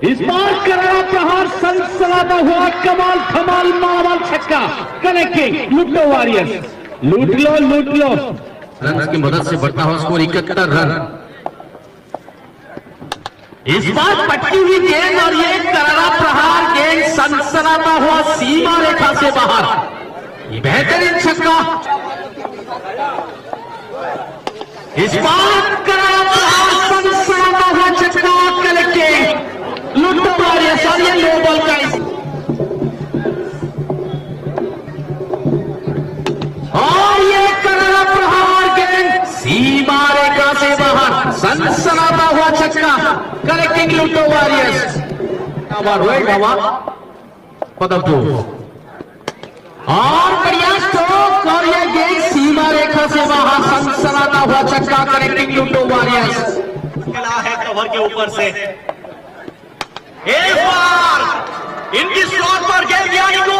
इस बार करारा प्रहार सनसनाता हुआ कमाल धमाल माल छक्का कनेक्टिंग लुटो वॉरियर्स। लूट लो रन की मदद से बढ़ता हुआ स्कोर 71 रन। इस बार पटकी हुई गेंद और ये करारा प्रहार गेंद सनसनाता हुआ सीमा रेखा से बाहर। ये बेहतरीन छक्का। इस बार करारा प्रहार सनसनाता हुआ छक्का कनेक्टिंग लुटो वॉरियर्स और ये लो बॉल का और ये करारा प्रहार गेंद सीमा रेखा से बाहर सनसनाता हुआ छक्का कनेक्टिंग लुटो वॉरियर्स। और बढ़िया स्ट्रोक और ये गेंद सीमा रेखा से बाहर सनसनाता हुआ छक्का कनेक्टिंग लुटो वॉरियर्स। खेला है कवर के ऊपर से एक बार इनकी स्लॉट पर गेंद यानी को